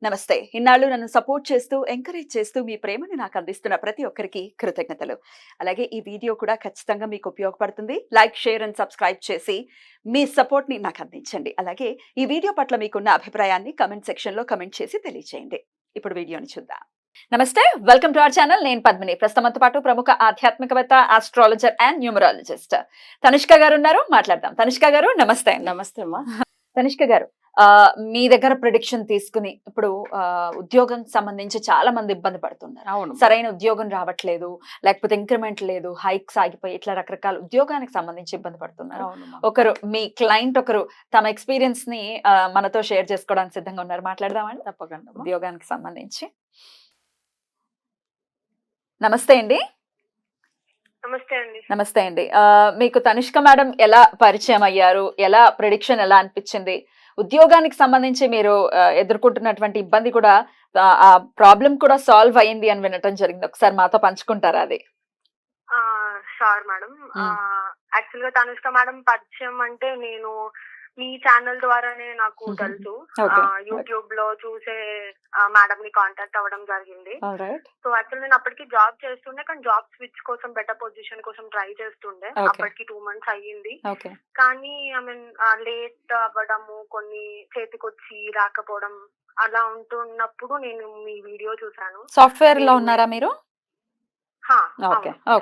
నమస్తే. ఇన్నాళ్ళు నన్ను సపోర్ట్ చేస్తూ, ఎంకరేజ్ చేస్తూ మీ ప్రేమని నాకు అందిస్తున్న ప్రతి ఒక్కరికి కృతజ్ఞతలు. అలాగే ఈ వీడియో కూడా ఖచ్చితంగా మీకు ఉపయోగపడుతుంది. లైక్, షేర్ అండ్ సబ్స్క్రైబ్ చేసి మీ సపోర్ట్‌ని నాకు అందించండి. అలాగే ఈ వీడియో పట్ల మీకున్న అభిప్రాయాన్ని కామెంట్ సెక్షన్‌లో కామెంట్ చేసి తెలియజేయండి. ఇప్పుడు వీడియోని చూద్దాం. నమస్తే. Welcome to our channel. నేను పద్మిని. ప్రస్తుతం మనతో పాటు ప్రముఖ ఆధ్యాత్మికవేత్త, ఆస్ట్రాలజర్ అండ్ న్యూమరాలజిస్ట్ తనిష్క గారు ఉన్నారు. మాట్లాడదాం. తనిష్క గారు నమస్తే. నమస్తే అమ్మా. తనిష్క గారు, మీ దగ్గర ప్రిడిక్షన్ తీసుకుని ఇప్పుడు ఉద్యోగం సంబంధించి చాలా మంది ఇబ్బంది పడుతున్నారు. అవును. సరైన ఉద్యోగం రావట్లేదు, లేకపోతే ఇంక్రిమెంట్ లేదు, హైక్స్ ఆగిపోయి ఇట్లా రకరకాల ఉద్యోగానికి సంబంధించి ఇబ్బంది పడుతున్నారు. అవునమ్మా. ఒకరు మీ క్లయింట్ ఒకరు తమ ఎక్స్పీరియన్స్ ని మనతో షేర్ చేసుకోవడానికి సిద్ధంగా ఉన్నారు. మాట్లాడదామండి తప్పకుండా అమ్మా. ఉద్యోగానికి సంబంధించి. నమస్తే అండి. నమస్తే అండి. నమస్తే అండి. మీకు తనిష్క మేడం ఎలా పరిచయం అయ్యారు? ఎలా ప్రిడిక్షన్ ఎలా అనిపించింది? ఉద్యోగానికి సంబంధించి మీరు ఎదుర్కొంటున్నటువంటి ఇబ్బంది కూడా ఆ ప్రాబ్లం కూడా సాల్వ్ అయ్యింది అని వినటం జరిగింది. ఒకసారి మాతో పంచుకుంటారా అది? Sure madam. యాక్చువల్ గా తనుష్క మేడం పరిచయం అంటే నేను మీ ఛానల్ ద్వారానే నాకు తెలుసు. యూట్యూబ్ లో చూసే మేడం ని కాంటాక్ట్ అవ్వడం జరిగింది. సో యాక్చువల్ నేను అప్పటికి జాబ్ చేస్తుండే, కానీ జాబ్ స్విచ్ కోసం బెటర్ పొజిషన్ కోసం ట్రై చేస్తుండే. అప్పటికి 2 months అయ్యింది. కానీ ఐ మీన్ లేట్ అవ్వడము, కొన్ని చేతికొచ్చి రాకపోవడం అలా ఉంటున్నప్పుడు నేను మీ వీడియో చూసాను. సాఫ్ట్వేర్ లో ఉన్నారా మీరు?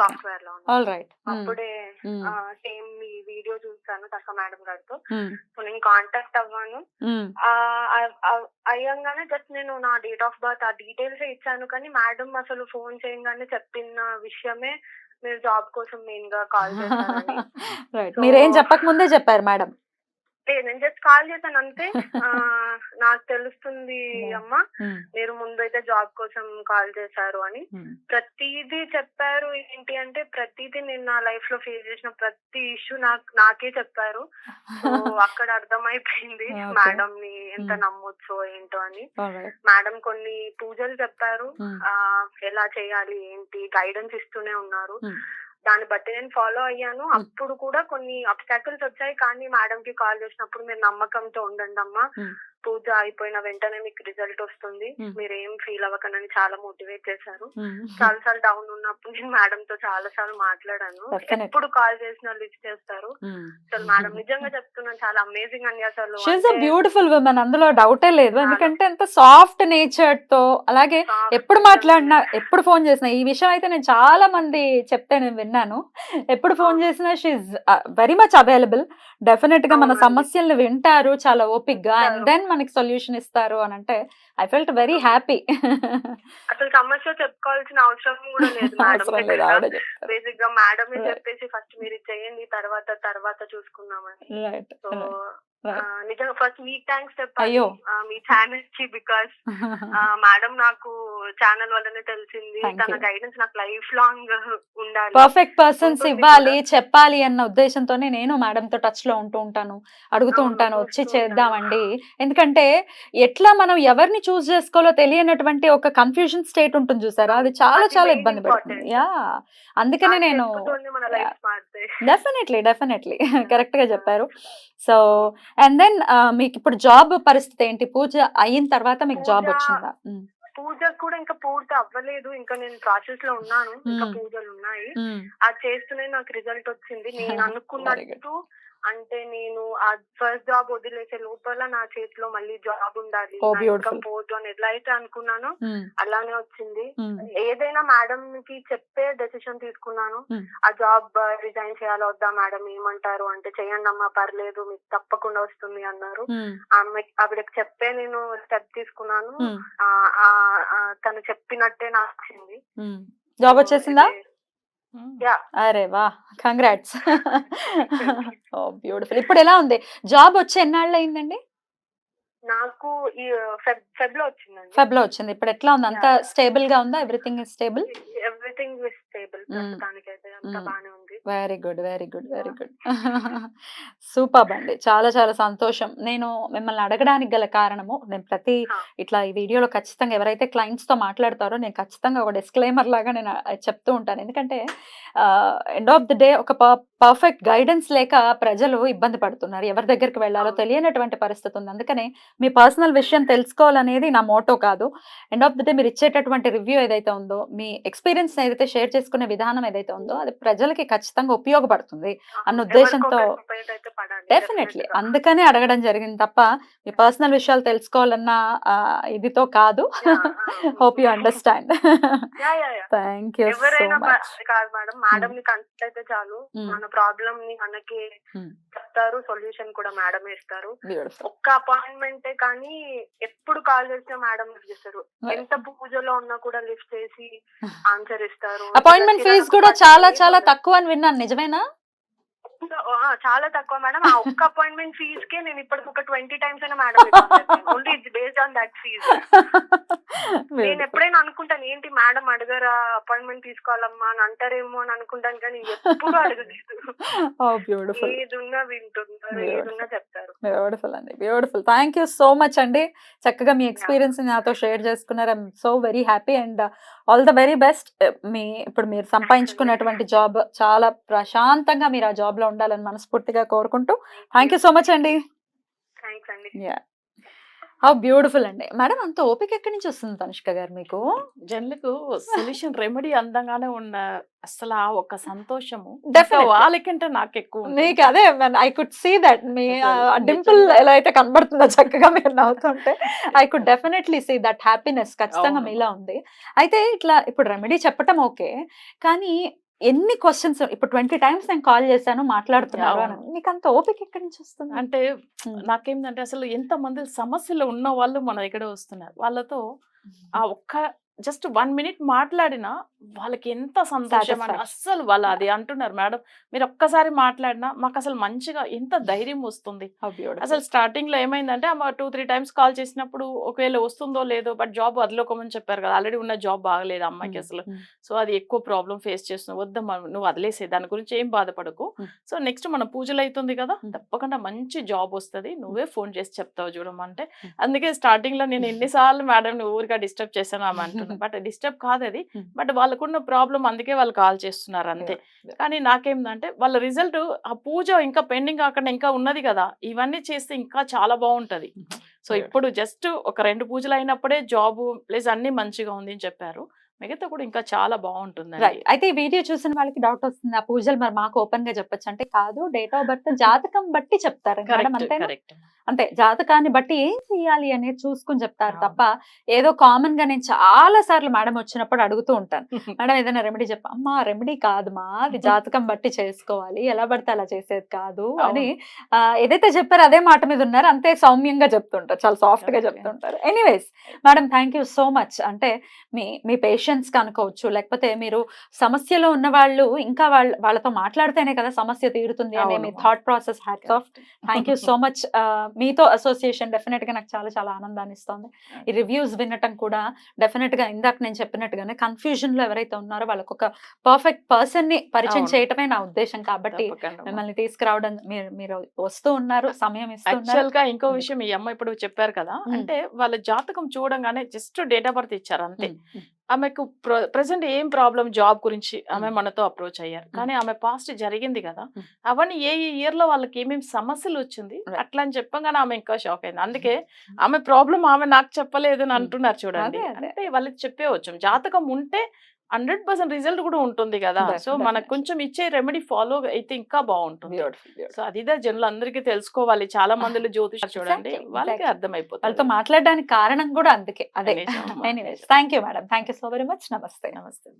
సాఫ్ట్వేర్ లో అప్పుడే సేమ్ మీ వీడియో చూసాను తనక మేడం గారితో. సో నేను కాంటాక్ట్ అవ్వాను. అయ్యంగానే జస్ట్ నేను నా డేట్ ఆఫ్ బర్త్ ఆ డీటెయిల్స్ ఇచ్చాను, కానీ మేడం అసలు ఫోన్ చేయగానే చెప్పిన విషయమే మీరు జాబ్ కోసం మెయిన్ గా కాల్ చేశారని. మీరేం చెప్పక ముందే చెప్పారు మేడం? నేను జస్ట్ కాల్ చేశాను అంతే. నాకు తెలుస్తుంది అమ్మా, మీరు ముందు అయితే జాబ్ కోసం కాల్ చేశారు అని. ప్రతిదీ చెప్పారు. ఏంటి అంటే ప్రతిదీ నేను నా లైఫ్ లో ఫేస్ చేసిన ప్రతి ఇష్యూ నాకే చెప్పారు. సో అక్కడ అర్థమైపోయింది మేడం ని ఎంత నమ్మొచ్చో ఏంటో అని. మేడం కొన్ని పూజలు చెప్పారు, ఎలా చేయాలి ఏంటి గైడెన్స్ ఇస్తూనే ఉన్నారు. దాన్ని బట్టి నేను ఫాలో అయ్యాను. అప్పుడు కూడా కొన్ని అబ్స్టాకిల్స్ వచ్చాయి, కానీ మేడం కి కాల్ చేసినప్పుడు మీరు నమ్మకంతో ఉండండి అమ్మా, పూజ అయిపోయిన వెంటనే మీకు రిజల్ట్ వస్తుంది, మీరు ఏం ఫీల్ అవ్వకనని చాలా మోటివేట్ చేశారు. చాలా సార్లు డౌన్ ఉన్నప్పుడు నేను మేడం తో చాలా సార్లు మాట్లాడాను. ఎప్పుడు కాల్ చేసినా లిస్ట్ చేస్తారు. అసలు మేడం నిజంగా చెప్తున్నాను చాలా అమేజింగ్ అండి. అసలు బ్యూటిఫుల్ ఉమెన్, అందులో డౌటే లేదు. ఎందుకంటే ఎంత సాఫ్ట్ నేచర్ తో, అలాగే ఎప్పుడు మాట్లాడినా ఎప్పుడు ఫోన్ చేసినా, ఈ విషయం అయితే నేను చాలా మంది చెప్తే నేను విన్నాను, ఎప్పుడు ఫోన్ చేసినా she very much available. Definite గా మన సమస్యలను వింటారు చాలా ఓపిక్ గా, అండ్ దెన్ మనకి సొల్యూషన్ ఇస్తారు అని అంటే ఐ ఫెల్ట్ వెరీ హ్యాపీ. అసలు సమస్య చెప్పుకోవాల్సిన అవసరం కూడా లేదు మేడం. బేసిక్ గా మేడం చెప్పేసి ఫస్ట్ మీరు చేయండి, తర్వాత చూసుకుందామని. సో నిజంగా ఫస్ట్ మీకు థ్యాంక్స్ చెప్పాలి మీ ఛానల్ కి, బికాస్ మేడం నాకు ఛానల్ వల్లనే తెలిసింది. తన గైడెన్స్ నాకు లైఫ్ లాంగ్ ఉండాలి, పర్ఫెక్ట్ పర్సన్స్ ఇవ్వాలి, చెప్పాలి అన్న ఉద్దేశంతోనే నేను మేడం తో టచ్ లో ఉంటూ ఉంటాను, అడుగుతూ ఉంటాను, వచ్చి చేద్దామండి. ఎందుకంటే ఎట్లా మనం ఎవరిని చూస్ చేసుకోవాలో తెలియనటువంటి ఒక కన్ఫ్యూజన్ స్టేట్ ఉంటుంది చూసారా, అది చాలా చాలా ఇబ్బంది పడుతుంది. యా, అందుకనే నేను డెఫినెట్లీ కరెక్ట్ గా చెప్పారు. సో అండ్ దెన్ మీకు ఇప్పుడు జాబ్ పరిస్థితి ఏంటి? పూజ అయిన తర్వాత మీకు జాబ్ వచ్చిందా? పూజ కూడా ఇంకా పూర్తి అవ్వలేదు, ఇంకా నేను ప్రాసెస్ లో ఉన్నాను. ఇంకా పూజలు ఉన్నాయి, అది చేస్తూనే నాకు రిజల్ట్ వచ్చింది. నేను అనుకున్నట్టు, అంటే నేను ఆ ఫస్ట్ జాబ్ వదిలేసే లోపల నా చేతిలో మళ్ళీ జాబ్ ఉండాలి, పోదు అని ఎలా అయితే అనుకున్నానో అలానే వచ్చింది. ఏదైనా మేడం కి చెప్పే డెసిషన్ తీసుకున్నాను. ఆ జాబ్ రిజైన్ చేయాలో వద్దా మేడం ఏమంటారు అంటే, చెయ్యండి అమ్మా పర్లేదు మీకు తప్పకుండా వస్తుంది అన్నారు. ఆవిడకి చెప్పే నేను స్టెప్ తీసుకున్నాను. తను చెప్పినట్టే నాకు వచ్చింది. జాబ్ వచ్చేసిందా? అరే వా, కంగ్రాట్స్. ఓ బ్యూటిఫుల్. ఇప్పుడు ఎలా ఉంది జాబ్ వచ్చి ఎన్నాళ్ళు అయిందండి? నాకు ఈ ఫెబ్ లో వచ్చిందండి. ఫెబ్ లో వచ్చింది. ఇప్పుడు ఎట్లా ఉంది? అంతా స్టేబుల్ గా ఉందా? Everything is stable? Everything is stable. ప్రస్తుతానికైతే అంతా బానే ఉంది. Very good, very good, very good. Super అండి, చాలా చాలా సంతోషం. నేను మిమ్మల్ని అడగడానికి గల కారణము, నేను ప్రతి ఇట్లా ఈ వీడియోలో ఖచ్చితంగా ఎవరైతే క్లయింట్స్ తో మాట్లాడతారో నేను ఖచ్చితంగా ఒక డిస్క్లైమర్ లాగా నేను చెప్తూ ఉంటాను. ఎందుకంటే ఎండ్ ఆఫ్ ది డే ఒక పర్ఫెక్ట్ గైడెన్స్ లేక ప్రజలు ఇబ్బంది పడుతున్నారు. ఎవరి దగ్గరికి వెళ్ళాలో అవును. తెలియనటువంటి పరిస్థితి ఉంది. అందుకనే మీ పర్సనల్ విషయం తెలుసుకోవాలనేది నా మోటో కాదు. ఎండ్ ఆఫ్ ది డే మీరు ఇచ్చేటటువంటి రివ్యూ ఏదైతే ఉందో, మీ ఎక్స్‌పీరియన్స్ ఏదైతే షేర్ చేసుకునే విధానం ఏదైతే ఉందో, అది ప్రజలకి ఖచ్చితంగా ఉపయోగపడుతుంది అన్న అవును. ఉద్దేశంతో ఎవరికొకరికి ఉపయోగమైతే పడాలి డెఫినెట్‌లీ. డెఫినెట్‌గా. అందుకనే అడగడం జరిగింది తప్ప, మీ పర్సనల్ విషయాలు తెలుసుకోవాలన్న ఇదితో కాదు. యాహ్! ఆ! Hope you understand. Yeah! Thank you so ఎవరైనా మచ్. అది కాదు మేడం. మేడంని కన్సల్ట్ అయితే చాలు. హ్మ్. మన ప్రాబ్లమ్‌ని మనకి హ్మ్. చెప్తారు. సొల్యూషన్ కూడా మేడమే ఇస్తారు. బ్యూటిఫుల్. ఒక్క అపాయింట్‌మెంటే కానీ ఎప్పుడు కాల్ చేసినా మేడం లిఫ్ట్ చేస్తారు. ఎంత పూజలో ఉన్నా కూడా లిఫ్ట్ చేసి ఆన్సర్ ఇస్తారు. అపాయింట్‌మెంట్ కిరాణా ఫీస్ కూడా దుకాణం చాలా ఏమి చాలా ఉండదు. తక్కువ అని విన్నాను. నిజమేనా? చాలా తక్కువ మేడం. ఆ ఒక్క అపాయింట్‌మెంట్ ఫీస్‌కే నేను ఇప్పటికి ఒక 20 టైమ్స్ అయినా మేడంని కాల్ చేశాను. Only it's based on that fees. నేను బ్యూటిఫుల్. ఎప్పుడైనా అనుకుంటాను ఏంటి మేడం అడగరా అపాయింట్‌మెంట్ తీసుకోవాలమ్మా అని అంటారేమో అని అనుకుంటాను కానీ ఎప్పుడు అడగలేదు. ఓహ్! బ్యూటిఫుల్. ఏదున్నా వింటున్నారు. ఏదున్నా చెప్తారు. బ్యూటిఫుల్ అండి. Beautiful. Thank you so much అండి. చక్కగా మీ యాహ్! ఎక్స్‌పీరియన్స్‌ని నాతో షేర్ చేసుకున్నారు. I'm so very happy and all the very best. ఇప్పుడు మీరు థాంక్స్ అండి. సంపాదించుకున్నటువంటి జాబ్ చాలా ప్రశాంతంగా మీరు ఆ జాబ్‌లో ఉండాలని మనస్ఫూర్తిగా కోరుకుంటూ థాంక్ యూ సో మచ్ అండి. థాంక్స్ అండి. యాహ్! హౌ బ్యూటిఫుల్ అండి. మేడం అంత ఓపిక ఎక్కడి నుంచి వస్తుంది తనుష్క గారు మీకు? జనులకు సొల్యూషన్ రెమెడీ అందంగానే ఉన్న అసలు ఆ ఒక సంతోషము ఇంకా డెఫినెట్‌లీ. వాళ్ళకంటే నాకెక్కువ ఉంటుంది. మీకు అదే ఐ కుడ్ సీ దట్ మీ అసలు డింపుల్ నిజంగా ఎలా అయితే కనబడుతుందో చక్కగా మీరు నవ్వుతుంటే I could definitely see that happiness ఖచ్చితంగా అవును. మీలో ఉంది. అయితే ఇట్లా ఇప్పుడు రెమెడీ చెప్పటం ఓకే. కానీ ఎన్ని క్వెషన్స్ ఇప్పుడు 20 టైమ్స్ నేను కాల్ చేశాను మాట్లాడుతున్నారు అని. అవును. మీకు అంత ఓపిక ఎక్కడి నుంచి వస్తుంది? అంటే హ్మ్. నాకేందంటే అసలు ఎంతమంది సమస్యలు ఉన్న వాళ్ళు మన దగ్గర వస్తున్నారు. వాళ్ళతో ఆ ఒక్క జస్ట్ 1 మినిట్ మాట్లాడినా వాళ్ళకి ఎంత సంతోషం అంటే సాటిస్ఫాక్షన్. అస్సలు వాళ్ళు అది అంటున్నారు మేడం మీరు ఒక్కసారి మాట్లాడినా మాకు అసలు మంచిగా ఎంత ధైర్యం వస్తుంది. How beautiful. అసలు స్టార్టింగ్‌లో ఏమైందంటే ఆమె 2, 3 టైమ్స్ కాల్ చేసినప్పుడు ఒకవేళ వస్తుందో లేదో బట్ జాబ్ వదులుకోమని చెప్పారు కదా! ఆల్రెడీ ఉన్న జాబ్ బాగలేదు ఆ అమ్మాయికి అసలు. సో, అది ఎక్కువ ప్రాబ్లమ్ ఫేస్ చేస్తున్నావు. వద్దమ్మా నువ్వు వదిలేసేయి. దాని గురించి ఏం బాధపడకు. సో, నెక్స్ట్ మన పూజలు అయితుంది కదా! తప్పకుండా మంచి జాబ్ వస్తది. నువ్వే ఫోన్ చేసి చెప్తావు చూడమంటే. అందుకే స్టార్టింగ్‌లో నేను ఎన్ని సార్లు మేడంని ఊరికే డిస్టర్బ్ చేశాను ఆమె అంటున్నా. బట్ డిస్టర్బ్ కాదది. బట్ వాళ్ళకున్న ప్రాబ్లమ్ అందుకే వాళ్ళు కాల్ చేస్తున్నారు అంతే. కానీ నాకేందంటే వాళ్ళ రిజల్ట్ ఆ పూజ ఇంకా పెండింగ్ కాకుండా ఇంకా ఉన్నది కదా! ఇవన్నీ చేస్తే ఇంకా చాలా బావుంటది. సో, ఇప్పుడు జస్ట్ ఒక 2 పూజలు అయినప్పుడే జాబు ప్లస్ అన్నీ మంచిగా ఉంది అని చెప్పారు. మిగతా కూడా ఇంకా చాలా బావుంటుందండి. రైట్. అయితే ఈ వీడియో చూసిన వాళ్ళకి డౌట్ వస్తుంది. ఆ పూజలు మరి మాకు ఓపెన్‌గా చెప్పొచ్చు అంటే కాదు. డేట్ ఆఫ్ బర్త్ జాతకం బట్టి చెప్తారు మేడం కరెక్ట్. అంతేనా? కరెక్ట్. అంతే. జాతకాన్ని బట్టి ఏం చెయ్యాలి అనేది చూసుకొని చెప్తారు అవును. తప్ప, ఏదో కామన్‌గా నేను చాలా సార్లు మేడం వచ్చినప్పుడు అడుగుతూ ఉంటాను. మేడం ఏదైనా రెమెడీ అమ్మా రెమెడీ కాదుమా అది జాతకం బట్టి చేసుకోవాలి. ఎలా పడితే అలా చేసేది కాదు అని అవును. ఏదైతే చెప్పారో అదే మాట మీద ఉన్నారు. అంతే సౌమ్యంగా చెప్తుంటారు. చాలా సాఫ్ట్‌గా ఓకే. చెప్తుంటారు. Anyways madam thank you so much. అంటే మీ మీ పేషెన్స్ అనుకోవచ్చు. లేకపోతే మీరు సమస్యలో ఉన్నవాళ్ళు ఇంకా వాళ్ళతో మాట్లాడితేనే కదా సమస్య తీరుతుంది అనే మీ అవును. Thought process hats off. Correct. Thank you so much. మీతో అసోసియేషన్ డెఫినెట్‌గా నాకు చాలా చాలా ఆనందాన్ని ఇస్తోంది. ఈ రివ్యూస్ వినటం కూడా డెఫినెట్‌గా ఇందాక నేను చెప్పినట్టుగానే కన్‌ఫ్యూజన్‌లో ఎవరైతే ఉన్నారో వాళ్ళకొక పర్ఫెక్ట్ పర్సన్‌ని పరిచయం అవును. చేయటమే నా ఉద్దేశ్యం కాబట్టి తప్పకుండా. మిమ్మల్ని తీసుకురావడం మీరు వస్తూ ఉన్నారు. సమయం ఇస్తున్నారు. యాక్చువల్‌గా ఇంకో అందుకు. విషయం ఈ అమ్మ ఇప్పుడు చెప్పారు కదా! హ్మ్. అంటే వాళ్ళ జాతకం చూడంగానే జస్ట్ డేట్ ఆఫ్ బర్త్ ఇచ్చారు అంతే. హ్మ్. ఆమెకు ప్రెజెంట్ ఏం ప్రాబ్లమ్ జాబ్ గురించి ఆమె హ్మ్. మనతో అప్రోచ్ అయ్యారు. కానీ ఆమె పాస్ట్ జరిగింది కదా! హ్మ్. అవన్నీ ఏ ఇయర్‌లో వాళ్ళకి ఏమేమి సమస్యలు వచ్చింది రైట్. అట్లా అని చెప్పంగానే ఆమె ఇంకా షాక్ అయింది. అందుకే ఆమె ప్రాబ్లమ్ ఆమె నాకు చెప్పలేదు అని హ్మ్. అంటున్నారు చూడండి. అదే అదే. అంటే వాళ్ళకి చెప్పేవచ్చు. జాతకం ఉంటే 100% రిజల్ట్ కూడా ఉంటుంది కదా! సో, మనకు డెఫినెట్‌లీ. కొంచెం ఇచ్చే రెమెడీ ఫాలో అయితే ఇంకా బావుంటుంది. బ్యూటిఫుల్. బ్యూటిఫుల్. సో, అదిదే జనులందరికీ తెలుసుకోవాలి. చాలా మందిలో జ్యోతిషం చూడండి. ఎగ్జాక్ట్‌లీ. వాళ్ళకే ఎగ్జాక్ట్‌లీ. అర్థమైపోతది. వాళ్ళతో మాట్లాడడానికి కారణం కూడా అందుకే. అదే. నిజం అమ్మా. ఎనీవేస్ నిజం. Thank you madam. Thank you so very much. నమస్తే. నమస్తే.